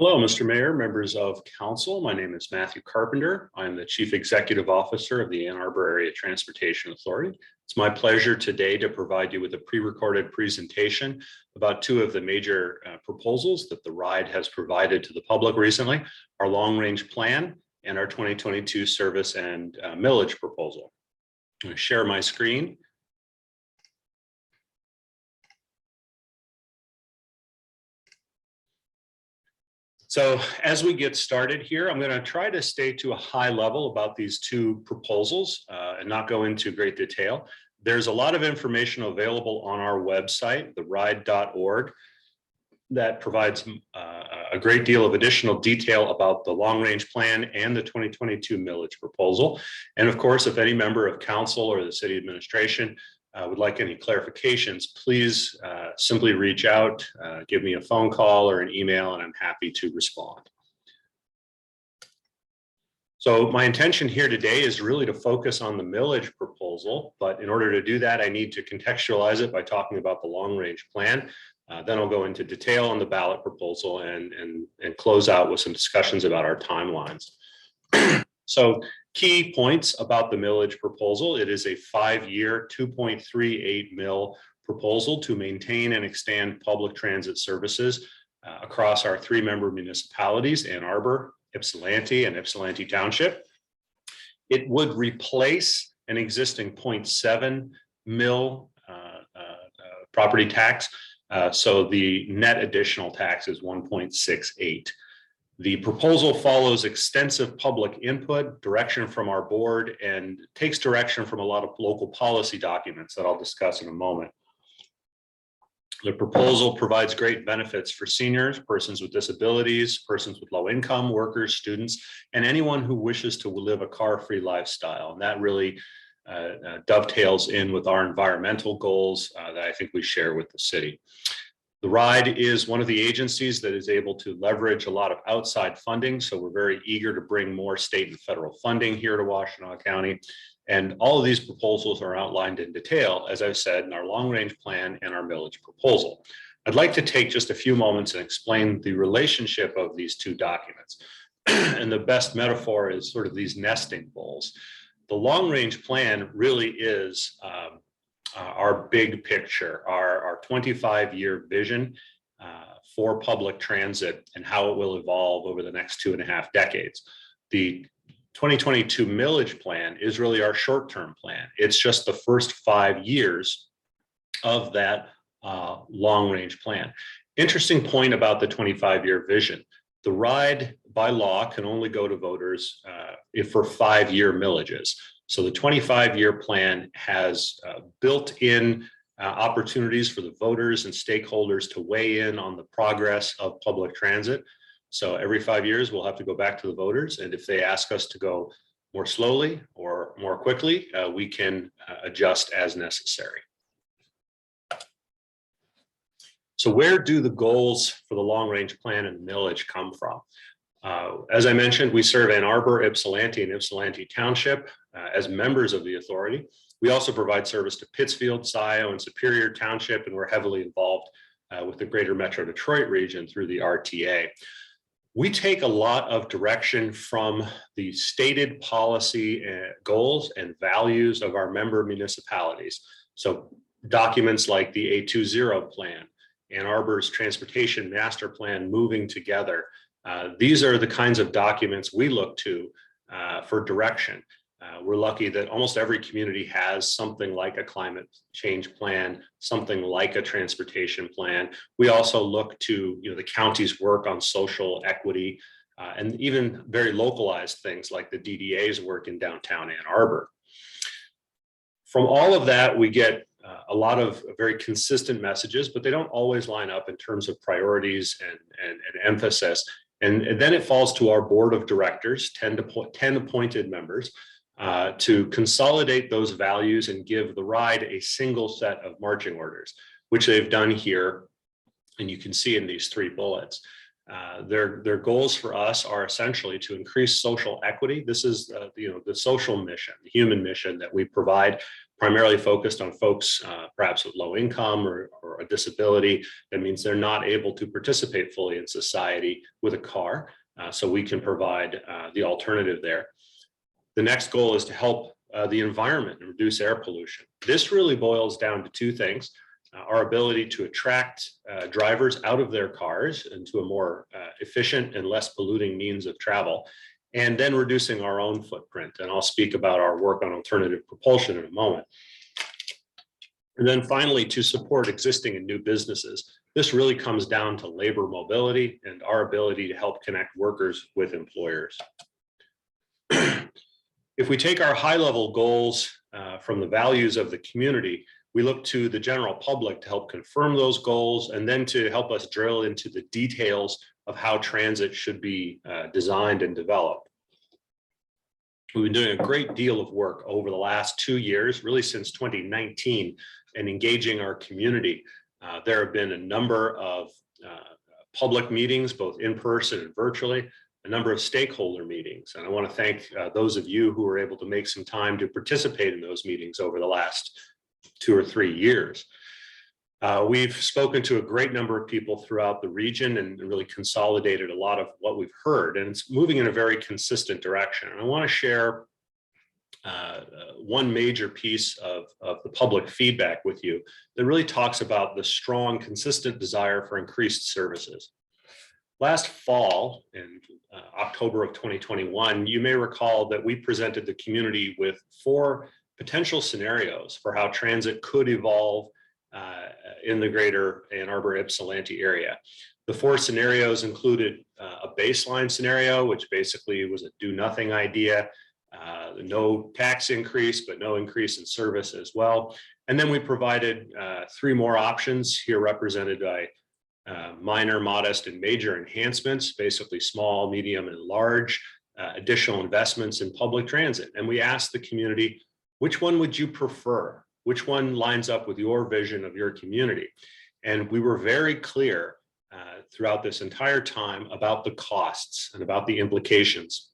Hello, Mr. Mayor, members of council. My name is Matthew Carpenter. I'm the Chief Executive Officer of the Ann Arbor Area Transportation Authority. It's my pleasure today to provide you with a pre-recorded presentation about two of the major proposals that the RIDE has provided to the public recently, our long-range plan and our 2022 service and millage proposal. I'm going to share my screen. So as we get started here, I'm going to try to stay to a high level about these two proposals and not go into great detail. There's a lot of information available on our website, theride.org, that provides a great deal of additional detail about the long-range plan and the 2022 millage proposal. And of course, if any member of council or the city administration would like any clarifications, please simply reach out, give me a phone call or an email, and I'm happy to respond. So my intention here today is really to focus on the millage proposal, but in order to do that, I need to contextualize it by talking about the long-range plan. Then I'll go into detail on the ballot proposal and close out with some discussions about our timelines. So key points about the millage proposal: it is a 5-year, $2.38 million proposal to maintain and extend public transit services across our 3-member municipalities, Ann Arbor, Ypsilanti, and Ypsilanti Township. It would replace an existing $0.7 million property tax. So the net additional tax is 1.68. The proposal follows extensive public input, direction from our board, and takes direction from a lot of local policy documents that I'll discuss in a moment. The proposal provides great benefits for seniors, persons with disabilities, persons with low income, workers, students, and anyone who wishes to live a car-free lifestyle. And that really dovetails in with our environmental goals that I think we share with the city. The RIDE is one of the agencies that is able to leverage a lot of outside funding, so we're very eager to bring more state and federal funding here to Washtenaw County. And all of these proposals are outlined in detail, as I've said, in our long-range plan and our millage proposal. I'd like to take just a few moments and explain the relationship of these two documents. And the best metaphor is sort of these nesting bowls. The long-range plan really is our big picture, our 25-year vision for public transit and how it will evolve over the next 2.5 decades. The 2022 millage plan is really our short-term plan. It's just the first 5 years of that long-range plan. Interesting point about the 25-year vision. The RIDE by law can only go to voters for 5-year millages. So the 25-year plan has built-in opportunities for the voters and stakeholders to weigh in on the progress of public transit. So every 5 years, we'll have to go back to the voters. And if they ask us to go more slowly or more quickly, we can adjust as necessary. So where do the goals for the long-range plan and millage come from? As I mentioned, we serve Ann Arbor, Ypsilanti, and Ypsilanti Township as members of the authority. We also provide service to Pittsfield, Scioto, and Superior Township, and we're heavily involved with the greater Metro Detroit region through the RTA. We take a lot of direction from the stated policy goals and values of our member municipalities. So documents like the A20 plan, Ann Arbor's Transportation Master Plan, Moving Together. These are the kinds of documents we look to for direction. We're lucky that almost every community has something like a climate change plan, something like a transportation plan. We also look to the county's work on social equity and even very localized things like the DDA's work in downtown Ann Arbor. From all of that, we get a lot of very consistent messages, but they don't always line up in terms of priorities and emphasis. And then it falls to our board of directors, 10 appointed members, to consolidate those values and give the RIDE a single set of marching orders, which they've done here. And you can see in these 3 bullets. Their goals for us are essentially to increase social equity. This is the social mission, the human mission that we provide primarily focused on folks perhaps with low income or a disability. That means they're not able to participate fully in society with a car. So we can provide the alternative there. The next goal is to help the environment and reduce air pollution. This really boils down to two things. Our ability to attract drivers out of their cars into a more efficient and less polluting means of travel, and then reducing our own footprint. And I'll speak about our work on alternative propulsion in a moment. And then finally, to support existing and new businesses. This really comes down to labor mobility and our ability to help connect workers with employers. If we take our high-level goals from the values of the community, we look to the general public to help confirm those goals and then to help us drill into the details of how transit should be designed and developed. We've been doing a great deal of work over the last 2 years, really since 2019, and engaging our community. There have been a number of public meetings, both in person and virtually, a number of stakeholder meetings. And I want to thank those of you who were able to make some time to participate in those meetings over the last 2 or 3 years. We've spoken to a great number of people throughout the region and really consolidated a lot of what we've heard, and it's moving in a very consistent direction. And I want to share one major piece of the public feedback with you that really talks about the strong, consistent desire for increased services. Last fall, in October of 2021, you may recall that we presented the community with 4 potential scenarios for how transit could evolve in the greater Ann Arbor-Ypsilanti area. The 4 scenarios included a baseline scenario, which basically was a do-nothing idea, no tax increase, but no increase in service as well. And then we provided 3 more options here represented by minor, modest, and major enhancements, basically small, medium, and large additional investments in public transit. And we asked the community, which one would you prefer? Which one lines up with your vision of your community? And we were very clear throughout this entire time about the costs and about the implications.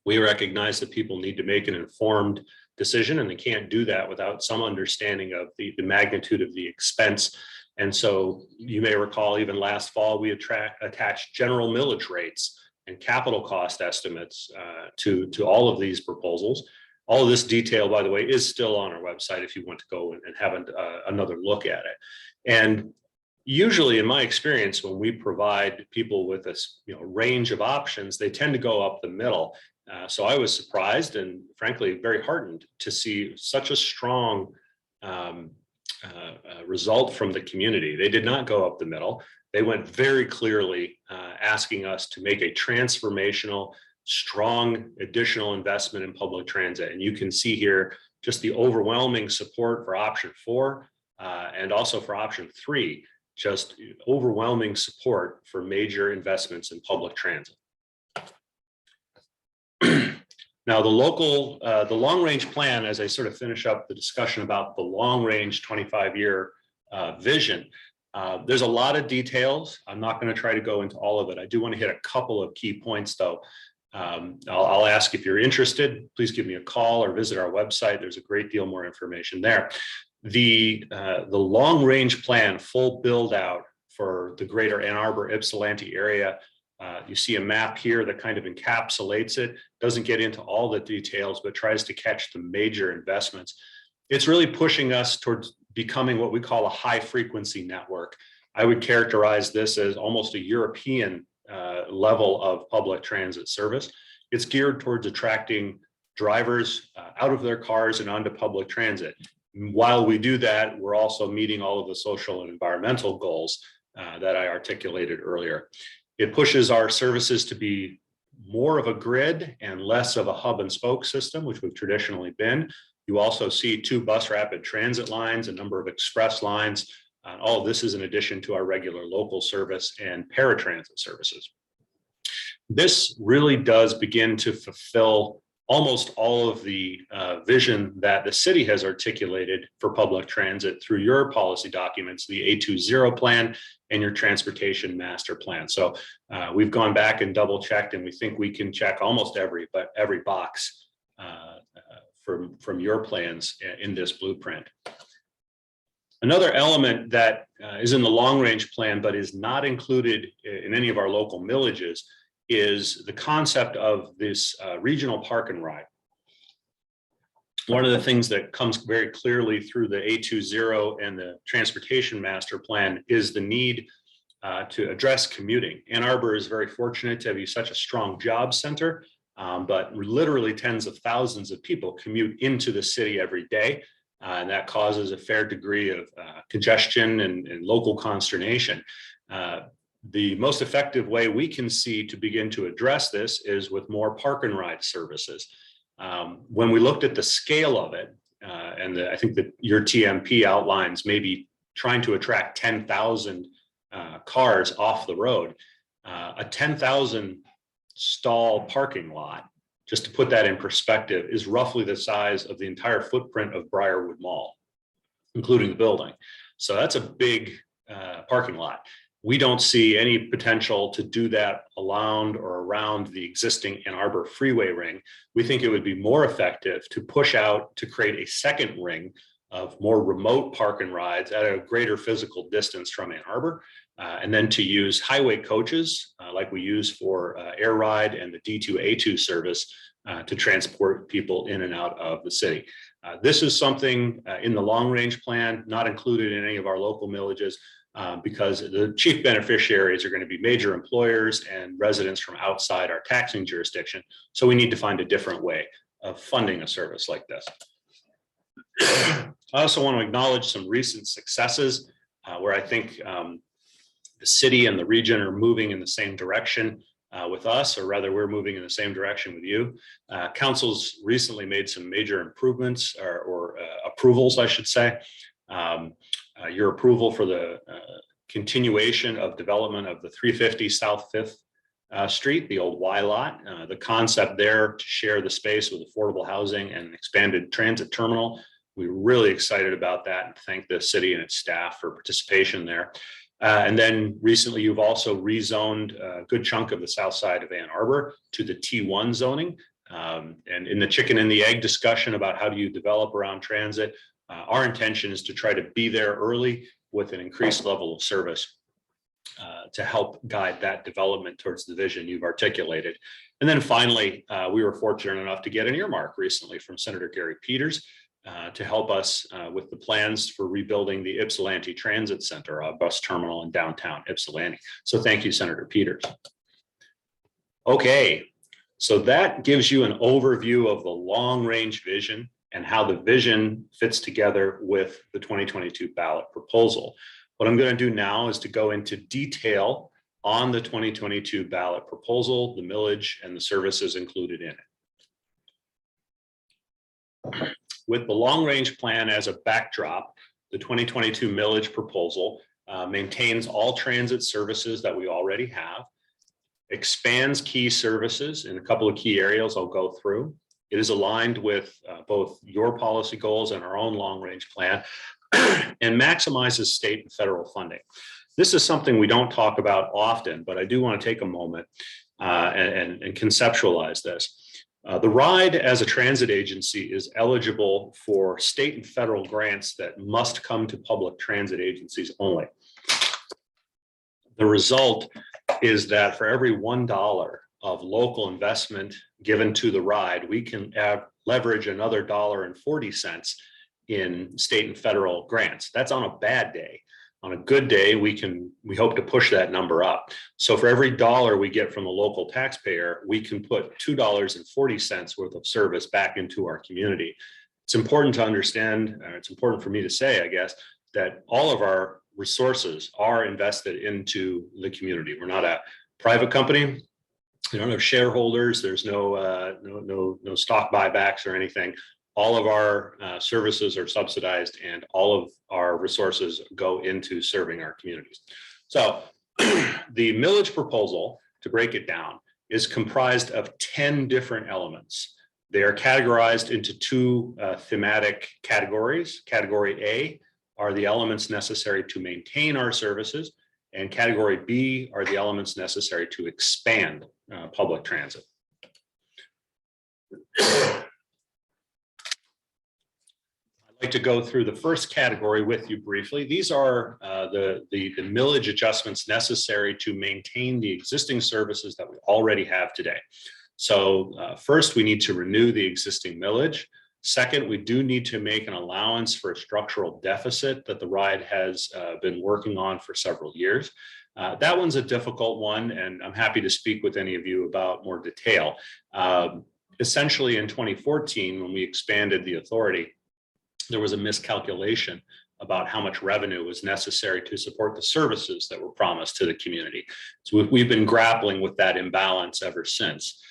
We recognize that people need to make an informed decision, and they can't do that without some understanding of the magnitude of the expense. And so you may recall even last fall, we attached general millage rates and capital cost estimates to all of these proposals. All of this detail, by the way, is still on our website if you want to go and have another look at it. And usually, in my experience, when we provide people with this range of options, they tend to go up the middle. So I was surprised and frankly very heartened to see such a strong result from the community. They did not go up the middle. They went very clearly asking us to make a transformational, strong additional investment in public transit. And you can see here just the overwhelming support for option 4 and also for option 3, just overwhelming support for major investments in public transit. Now, the long-range plan, as I sort of finish up the discussion about the long-range 25-year vision, there's a lot of details. I'm not going to try to go into all of it. I do want to hit a couple of key points, though. I'll ask if you're interested, please give me a call or visit our website. There's a great deal more information there. The long-range plan, full build-out for the greater Ann Arbor-Ypsilanti area. You see a map here that kind of encapsulates it, doesn't get into all the details, but tries to catch the major investments. It's really pushing us towards becoming what we call a high-frequency network. I would characterize this as almost a European level of public transit service. It's geared towards attracting drivers out of their cars and onto public transit. While we do that, we're also meeting all of the social and environmental goals that I articulated earlier. It pushes our services to be more of a grid and less of a hub and spoke system, which we've traditionally been. You also see 2 bus rapid transit lines, a number of express lines. All of this is in addition to our regular local service and paratransit services. This really does begin to fulfill almost all of the vision that the city has articulated for public transit through your policy documents, the A20 plan and your transportation master plan. So we've gone back and double checked, and we think we can check almost every box from your plans in this blueprint. Another element that is in the long-range plan but is not included in any of our local millages is the concept of this regional park and ride. One of the things that comes very clearly through the A20 and the transportation master plan is the need to address commuting. Ann Arbor is very fortunate to have such a strong job center, but literally tens of thousands of people commute into the city every day. And that causes a fair degree of congestion and local consternation. The most effective way we can see to begin to address this is with more park and ride services. When we looked at the scale of it, I think that your TMP outlines maybe trying to attract 10,000 cars off the road, a 10,000 stall parking lot, just to put that in perspective, is roughly the size of the entire footprint of Briarwood Mall, including the building. So that's a big parking lot. We don't see any potential to do that around the existing Ann Arbor freeway ring. We think it would be more effective to push out to create a second ring of more remote park and rides at a greater physical distance from Ann Arbor, and then to use highway coaches like we use for Air Ride and the D2A2 service to transport people in and out of the city. This is something in the long range plan, not included in any of our local millages, because the chief beneficiaries are going to be major employers and residents from outside our taxing jurisdiction. So we need to find a different way of funding a service like this. I also want to acknowledge some recent successes where I think the city and the region are moving in the same direction with us, or rather we're moving in the same direction with you. Council's recently made some major improvements or approvals, I should say. Your approval for the continuation of development of the 350 South 5th Street, the old Y lot. The concept there to share the space with affordable housing and an expanded transit terminal. We're really excited about that and thank the city and its staff for participation there. And then recently, you've also rezoned a good chunk of the south side of Ann Arbor to the T1 zoning. And in the chicken and the egg discussion about how do you develop around transit, our intention is to try to be there early with an increased level of service to help guide that development towards the vision you've articulated. And then finally, we were fortunate enough to get an earmark recently from Senator Gary Peters to help us with the plans for rebuilding the Ypsilanti Transit Center, a bus terminal in downtown Ypsilanti. So thank you, Senator Peters. Okay, so that gives you an overview of the long-range vision and how the vision fits together with the 2022 ballot proposal. What I'm going to do now is to go into detail on the 2022 ballot proposal, the millage, and the services included in it. With the long-range plan as a backdrop, the 2022 millage proposal maintains all transit services that we already have, expands key services in a couple of key areas I'll go through. It is aligned with both your policy goals and our own long-range plan, and maximizes state and federal funding. This is something we don't talk about often, but I do want to take a moment and conceptualize this. The RIDE as a transit agency is eligible for state and federal grants that must come to public transit agencies only. The result is that for every $1 of local investment given to the RIDE, we can leverage another $1.40 in state and federal grants. That's on a bad day. On a good day, we hope to push that number up. So for every dollar we get from the local taxpayer, we can put $2.40 worth of service back into our community. It's important to understand, it's important for me to say, I guess, that all of our resources are invested into the community. We're not a private company. We don't have shareholders. There's no stock buybacks or anything. All of our services are subsidized and all of our resources go into serving our communities. So the millage proposal, to break it down, is comprised of 10 different elements. They are categorized into two thematic categories. Category A are the elements necessary to maintain our services, and category B are the elements necessary to expand public transit. like to go through the first category with you briefly. These are the millage adjustments necessary to maintain the existing services that we already have today. So first, we need to renew the existing millage. Second, we do need to make an allowance for a structural deficit that the ride has been working on for several years. That one's a difficult one, and I'm happy to speak with any of you about more detail. Essentially, in 2014, when we expanded the authority, there was a miscalculation about how much revenue was necessary to support the services that were promised to the community. So we've been grappling with that imbalance ever since.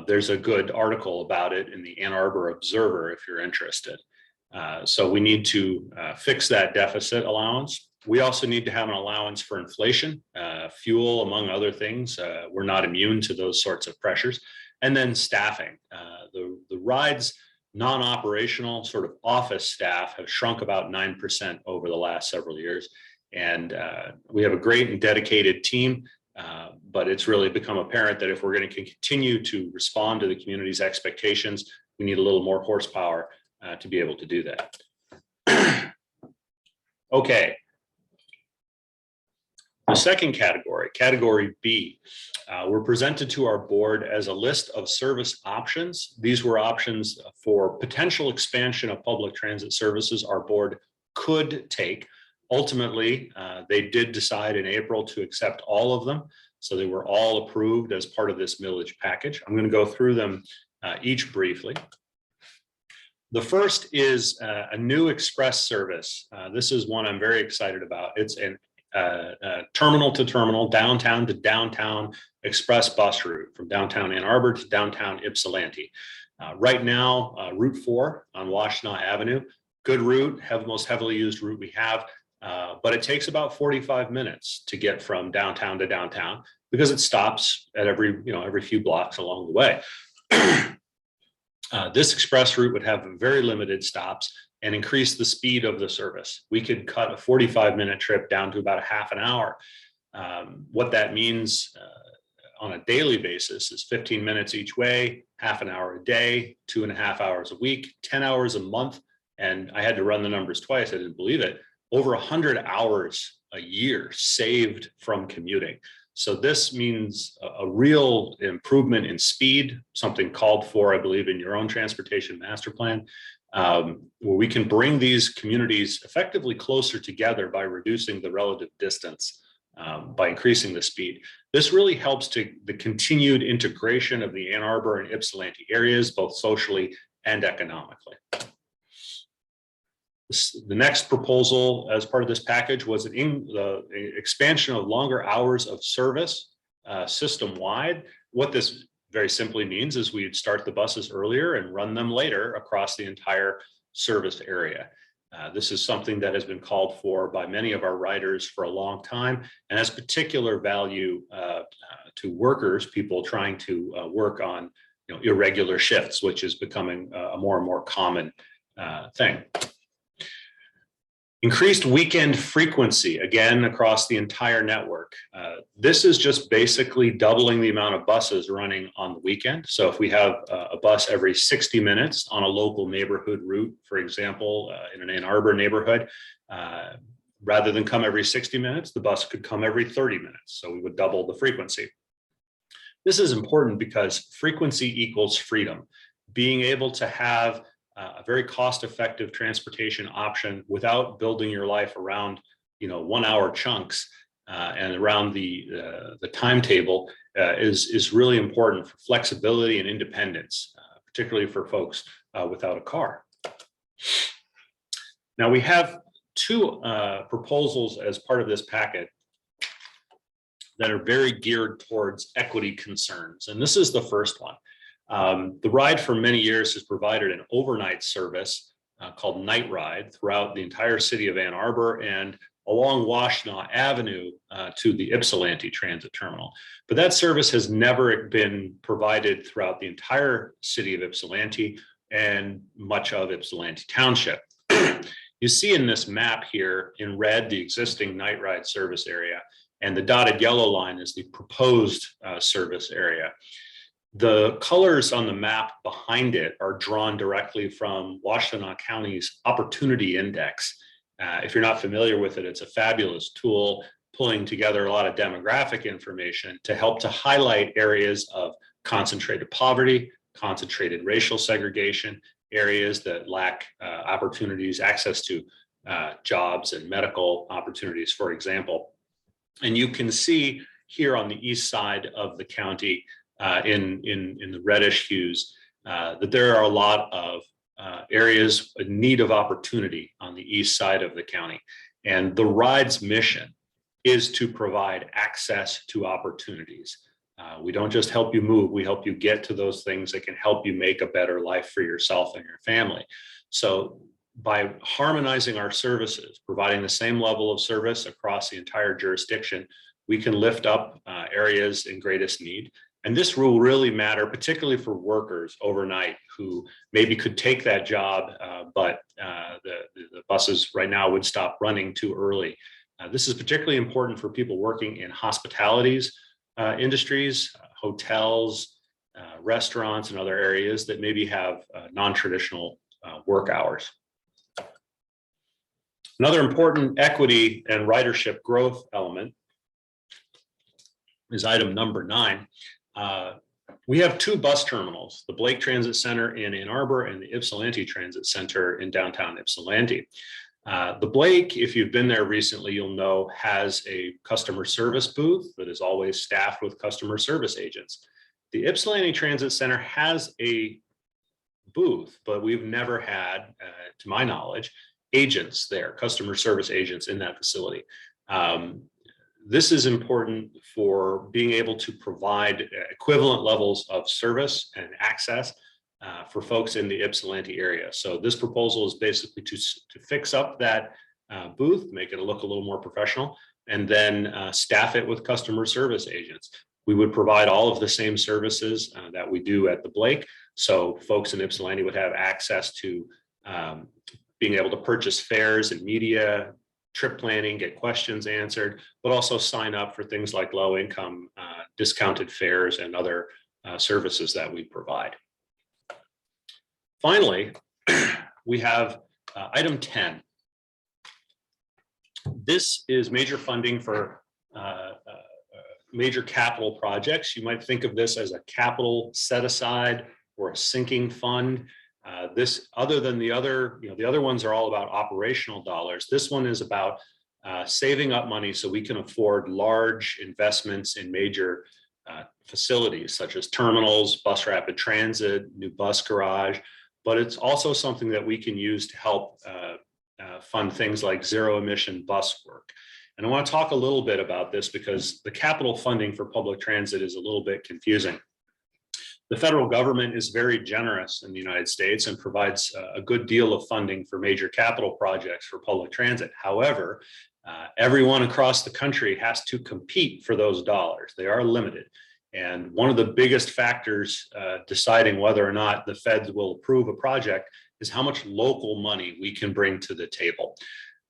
There's a good article about it in the Ann Arbor Observer if you're interested. So we need to fix that deficit allowance. We also need to have an allowance for inflation, fuel, among other things. We're not immune to those sorts of pressures. And then staffing. The ride's non-operational sort of office staff have shrunk about 9% over the last several years. And we have a great and dedicated team, but it's really become apparent that if we're going to continue to respond to the community's expectations, we need a little more horsepower to be able to do that. Okay. The second category, category B, were presented to our board as a list of service options. These were options for potential expansion of public transit services our board could take. Ultimately, they did decide in April to accept all of them. So they were all approved as part of this millage package. I'm going to go through them each briefly. The first is a new express service. This is one I'm very excited about. It's an terminal to terminal, downtown to downtown express bus route from downtown Ann Arbor to downtown Ypsilanti. Right now, Route 4 on Washtenaw Avenue, good route, most heavily used route we have, but it takes about 45 minutes to get from downtown to downtown because it stops at every few blocks along the way. This express route would have very limited stops and increase the speed of the service. We could cut a 45-minute trip down to about a half an hour. What that means on a daily basis is 15 minutes each way, half an hour a day, 2.5 hours a week, 10 hours a month. And I had to run the numbers twice. I didn't believe it. Over 100 hours a year saved from commuting. So this means a real improvement in speed, something called for, I believe, in your own transportation master plan, where we can bring these communities effectively closer together by reducing the relative distance, by increasing the speed. This really helps to the continued integration of the Ann Arbor and Ypsilanti areas, both socially and economically. The next proposal as part of this package was the expansion of longer hours of service system-wide. What this very simply means is we'd start the buses earlier and run them later across the entire service area. This is something that has been called for by many of our riders for a long time and has particular value to workers, people trying to work on irregular shifts, which is becoming a more and more common thing. Increased weekend frequency, again, across the entire network. This is just basically doubling the amount of buses running on the weekend. So if we have a bus every 60 minutes on a local neighborhood route, for example, in an Ann Arbor neighborhood, rather than come every 60 minutes, the bus could come every 30 minutes. So we would double the frequency. This is important because frequency equals freedom. Being able to have a very cost-effective transportation option without building your life around, 1 hour chunks and around the timetable is really important for flexibility and independence, particularly for folks without a car. Now we have two proposals as part of this packet that are very geared towards equity concerns, and this is the first one. The ride for many years has provided an overnight service called Night Ride throughout the entire city of Ann Arbor and along Washtenaw Avenue to the Ypsilanti Transit Terminal. But that service has never been provided throughout the entire city of Ypsilanti and much of Ypsilanti Township. You see in this map here in red the existing Night Ride service area, and the dotted yellow line is the proposed service area. The colors on the map behind it are drawn directly from Washtenaw County's Opportunity Index. If you're not familiar with it, it's a fabulous tool pulling together a lot of demographic information to help to highlight areas of concentrated poverty, concentrated racial segregation, areas that lack opportunities, access to jobs and medical opportunities, for example. And you can see here on the east side of the county in the reddish hues that there are a lot of areas in need of opportunity on the east side of the county. And the ride's mission is to provide access to opportunities. We don't just help you move, we help you get to those things that can help you make a better life for yourself and your family. So by harmonizing our services, providing the same level of service across the entire jurisdiction, we can lift up areas in greatest need. And this will really matter, particularly for workers overnight who maybe could take that job, but the buses right now would stop running too early. This is particularly important for people working in hospitalities industries, hotels, restaurants, and other areas that maybe have non-traditional work hours. Another important equity and ridership growth element is item number 9. We have 2 bus terminals, the Blake Transit Center in Ann Arbor and the Ypsilanti Transit Center in downtown Ypsilanti. The Blake, if you've been there recently, you'll know has a customer service booth that is always staffed with customer service agents. The Ypsilanti Transit Center has a booth, but we've never had, to my knowledge, agents there, customer service agents in that facility. This is important for being able to provide equivalent levels of service and access for folks in the Ypsilanti area. So this proposal is basically to fix up that booth, make it look a little more professional, and then staff it with customer service agents. We would provide all of the same services that we do at the Blake. So folks in Ypsilanti would have access to being able to purchase fares and media, trip planning, get questions answered, but also sign up for things like low income discounted fares and other services that we provide. Finally, we have item 10. This is major funding for major capital projects. You might think of this as a capital set aside or a sinking fund. This, other than the other, the other ones are all about operational dollars. This one is about saving up money so we can afford large investments in major facilities such as terminals, bus rapid transit, new bus garage. But it's also something that we can use to help fund things like zero emission bus work. And I want to talk a little bit about this because the capital funding for public transit is a little bit confusing. The federal government is very generous in the United States and provides a good deal of funding for major capital projects for public transit. However, everyone across the country has to compete for those dollars. They are limited. And one of the biggest factors deciding whether or not the feds will approve a project is how much local money we can bring to the table.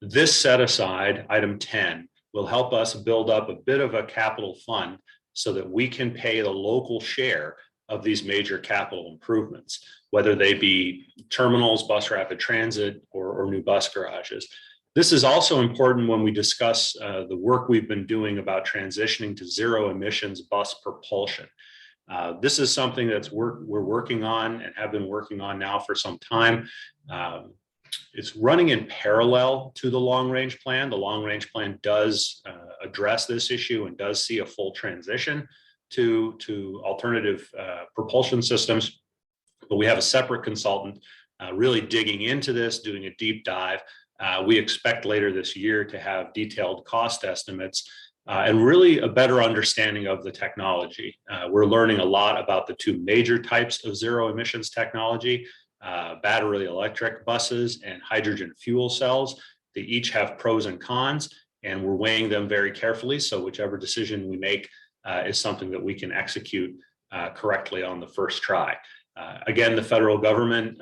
This set aside, item 10, will help us build up a bit of a capital fund so that we can pay the local share of these major capital improvements, whether they be terminals, bus rapid transit, or new bus garages. This is also important when we discuss the work we've been doing about transitioning to zero emissions bus propulsion. This is something that's we're working on and have been working on now for some time. It's running in parallel to the long range plan. The long range plan does address this issue and does see a full transition to alternative propulsion systems, but we have a separate consultant really digging into this, doing a deep dive. We expect later this year to have detailed cost estimates and really a better understanding of the technology. We're learning a lot about the 2 major types of zero emissions technology, battery electric buses and hydrogen fuel cells. They each have pros and cons, and we're weighing them very carefully. So whichever decision we make is something that we can execute correctly on the first try. Again, the federal government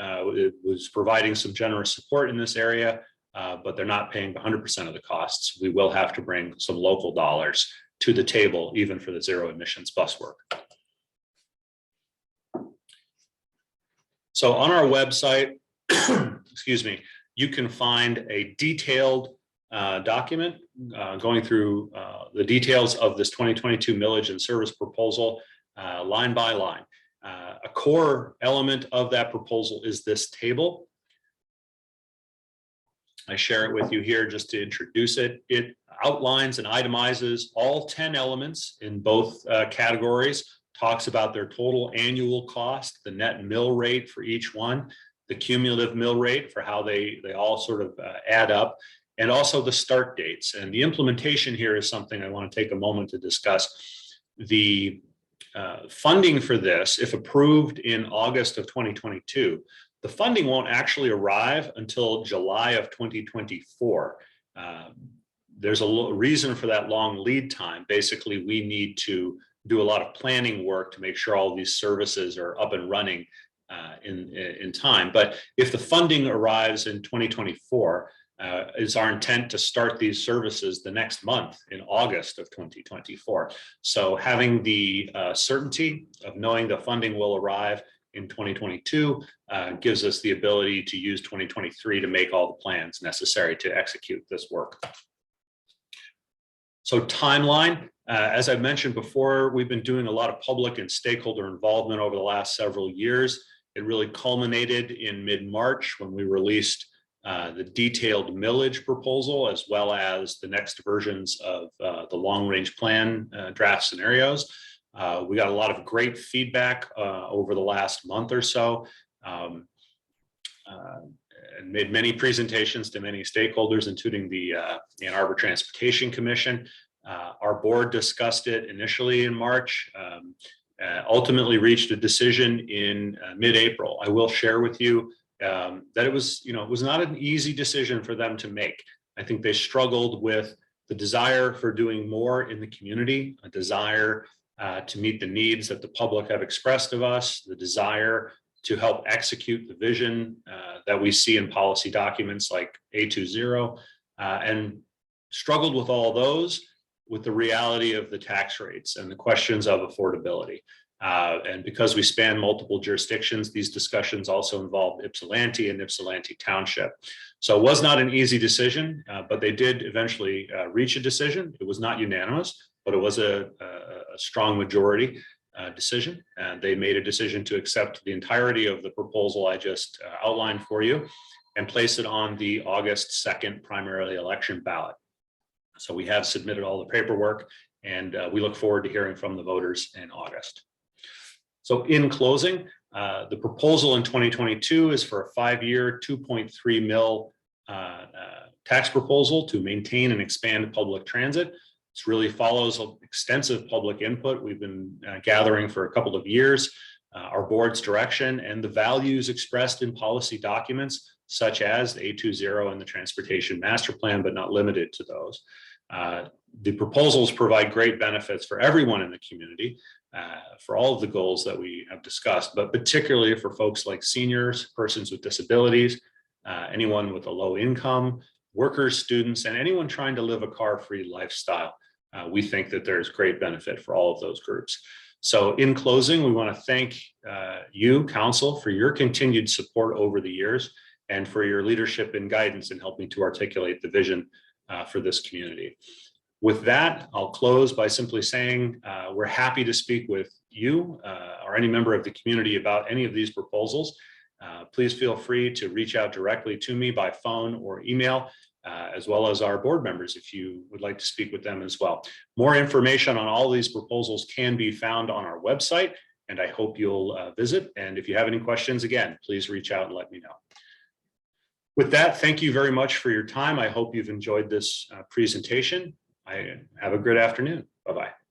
was providing some generous support in this area, but they're not paying 100% of the costs. We will have to bring some local dollars to the table, even for the zero emissions bus work. So on our website, excuse me, you can find a detailed document going through the details of this 2022 millage and service proposal line by line. A core element of that proposal is this table. I share it with you here just to introduce it. It outlines and itemizes all 10 elements in both categories, talks about their total annual cost, the net mill rate for each one, the cumulative mill rate for how they all sort of add up, and also the start dates. And the implementation here is something I want to take a moment to discuss. The funding for this, if approved in August of 2022, the funding won't actually arrive until July of 2024. There's a reason for that long lead time. Basically, we need to do a lot of planning work to make sure all these services are up and running in time. But if the funding arrives in 2024, it's our intent to start these services the next month in August of 2024. So having the certainty of knowing the funding will arrive in 2022 gives us the ability to use 2023 to make all the plans necessary to execute this work. So timeline, as I mentioned before, we've been doing a lot of public and stakeholder involvement over the last several years. It really culminated in mid-March when we released the detailed millage proposal, as well as the next versions of the long-range plan draft scenarios. We got a lot of great feedback over the last month or so, and made many presentations to many stakeholders, including the Ann Arbor Transportation Commission. Our board discussed it initially in March, ultimately reached a decision in mid-April. I will share with you that it was not an easy decision for them to make. I think they struggled with the desire for doing more in the community, a desire to meet the needs that the public have expressed of us, the desire to help execute the vision that we see in policy documents like A20, and struggled with all those with the reality of the tax rates and the questions of affordability. And because we span multiple jurisdictions, these discussions also involved Ypsilanti and Ypsilanti Township. So it was not an easy decision, but they did eventually reach a decision. It was not unanimous, but it was a strong majority decision. And they made a decision to accept the entirety of the proposal I just outlined for you and place it on the August 2nd primarily election ballot. So we have submitted all the paperwork, and we look forward to hearing from the voters in August. So in closing, the proposal in 2022 is for a 5-year, 2.3 mil tax proposal to maintain and expand public transit. This really follows extensive public input we've been gathering for a couple of years, our board's direction, and the values expressed in policy documents such as the A20 and the Transportation Master Plan, but not limited to those. The proposals provide great benefits for everyone in the community, for all of the goals that we have discussed, but particularly for folks like seniors, persons with disabilities, anyone with a low income, workers, students, and anyone trying to live a car-free lifestyle. We think that there's great benefit for all of those groups. So in closing, we want to thank you, Council, for your continued support over the years and for your leadership and guidance in helping to articulate the vision for this community. With that, I'll close by simply saying we're happy to speak with you or any member of the community about any of these proposals. Please feel free to reach out directly to me by phone or email, as well as our board members if you would like to speak with them as well. More information on all these proposals can be found on our website, and I hope you'll visit. And if you have any questions, again, please reach out and let me know. With that, thank you very much for your time. I hope you've enjoyed this presentation. Have a good afternoon. Bye-bye.